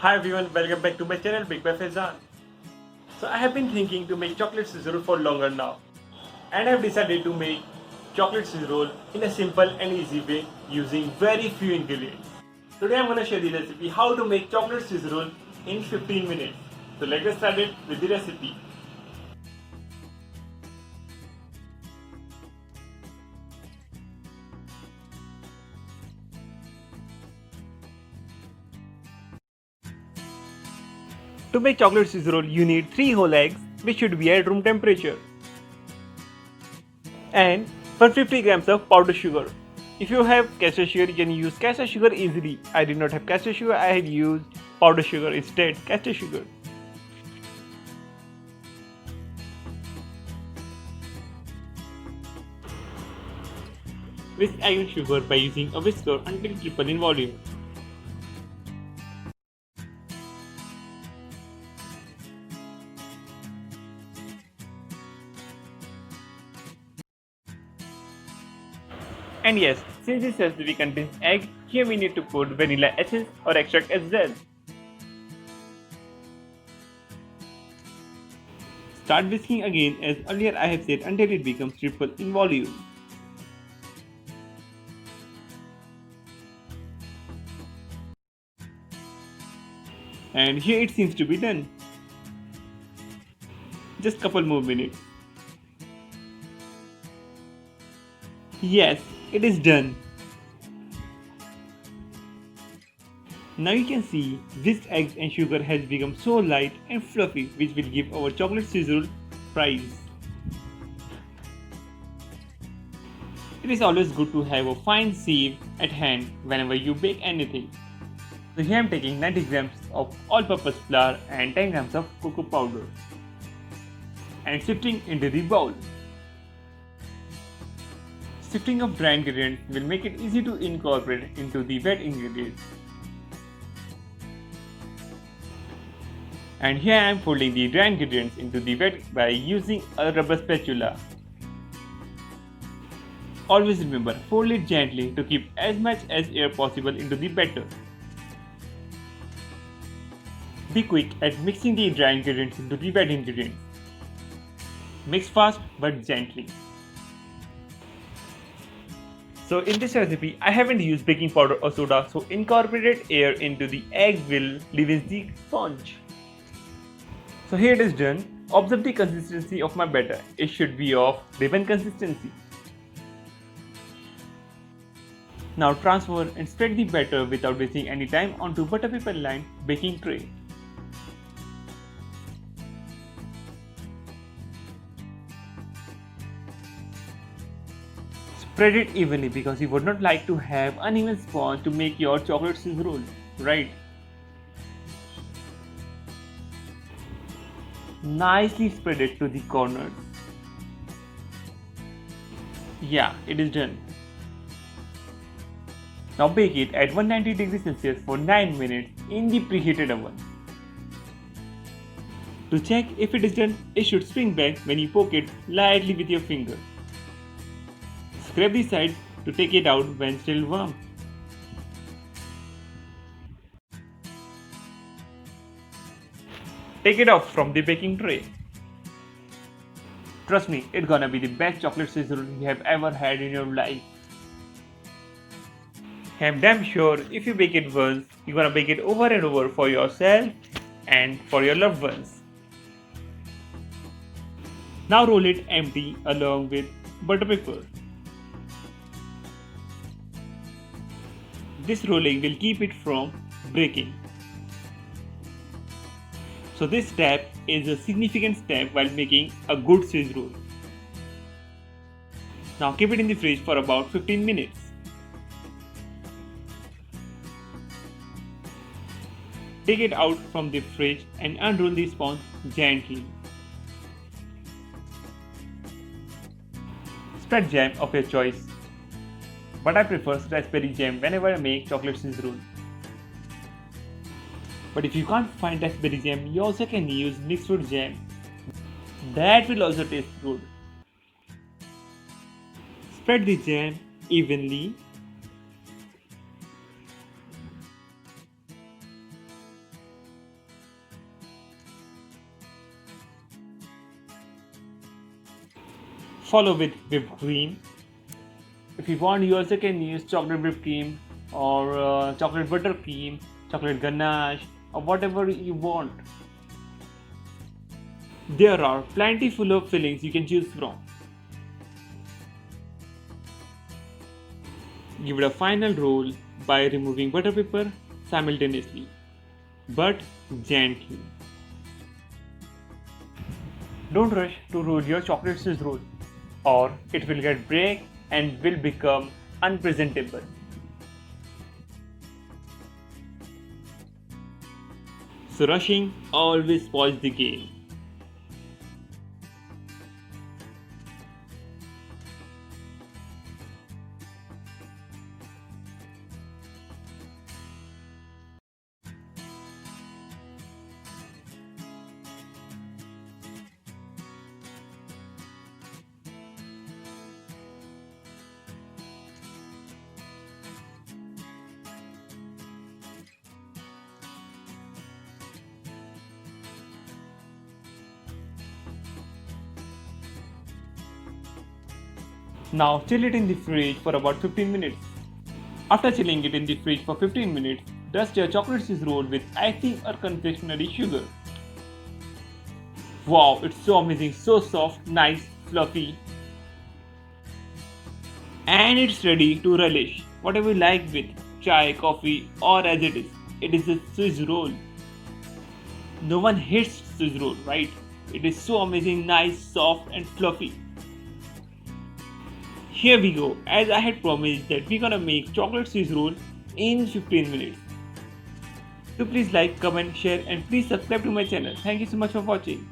Hi everyone, welcome back to my channel Big by Faizan. So I have been thinking to make chocolate Swiss roll for longer now, and I have decided to make chocolate Swiss roll in a simple and easy way using very few ingredients. Today I'm going to share the recipe how to make chocolate Swiss roll in 15 minutes. So let's get started with the recipe. To make chocolate Swiss roll, you need 3 whole eggs, which should be at room temperature, and 150 grams of powdered sugar. If you have castor sugar, you can use castor sugar easily. I did not have castor sugar, I had used powdered sugar instead, castor sugar. Whisk egg and sugar by using a whisker until triple in volume. And yes, since this recipe contains egg, here we need to put vanilla essence or extract as well. Start whisking again as earlier I have said until it becomes triple in volume. And here it seems to be done. Just couple more minutes. Yes, it is done. Now you can see whisked eggs and sugar has become so light and fluffy, which will give our chocolate sizzle prize. It is always good to have a fine sieve at hand whenever you bake anything. So here I am taking 90 grams of all-purpose flour and 10 grams of cocoa powder and sifting into the bowl. Sifting of dry ingredients will make it easy to incorporate into the wet ingredients. And here I am folding the dry ingredients into the wet by using a rubber spatula. Always remember, fold it gently to keep as much as air possible into the batter. Be quick at mixing the dry ingredients into the wet ingredients. Mix fast but gently. So in this recipe, I haven't used baking powder or soda, so incorporated air into the egg will leaven the sponge. So here it is done. Observe the consistency of my batter. It should be of ribbon consistency. Now transfer and spread the batter without wasting any time onto butter paper lined baking tray. Spread it evenly because you would not like to have uneven sponge to make your chocolate Swiss roll, right? Nicely spread it to the corners. Yeah, it is done. Now bake it at 190 degrees Celsius for 9 minutes in the preheated oven. To check if it is done, it should spring back when you poke it lightly with your finger. Scrape the sides to take it out when still warm. Take it off from the baking tray. Trust me, it's gonna be the best chocolate Swiss roll you have ever had in your life. I'm damn sure if you bake it once, you're gonna bake it over and over for yourself and for your loved ones. Now roll it empty along with butter paper. This rolling will keep it from breaking. So this step is a significant step while making a good Swiss roll. Now keep it in the fridge for about 15 minutes. Take it out from the fridge and unroll the sponge gently. Spread jam of your choice, but I prefer raspberry jam whenever I make chocolate Swiss roll. But if you can't find raspberry jam, you also can use mixed fruit jam. That will also taste good. Spread the jam evenly. Follow with whipped cream. If you want, you also can use chocolate whipped cream or chocolate buttercream, chocolate ganache, or whatever you want. There are plenty full of fillings you can choose from. Give it a final roll by removing butter paper simultaneously, but gently. Don't rush to roll your chocolate Swiss roll, or it will get break and will become unpresentable. So rushing always spoils the game. Now chill it in the fridge for about 15 minutes. After chilling it in the fridge for 15 minutes, dust your chocolate Swiss roll with icing or confectionery sugar. Wow, it's so amazing, so soft, nice, fluffy, and it's ready to relish whatever you like with chai, coffee, or as it is. It is a Swiss roll. No one hates Swiss roll, right? It is so amazing, nice, soft, and fluffy. Here we go, as I had promised that we're gonna make chocolate Swiss roll in 15 minutes. So please like, comment, share, and please subscribe to my channel. Thank you so much for watching.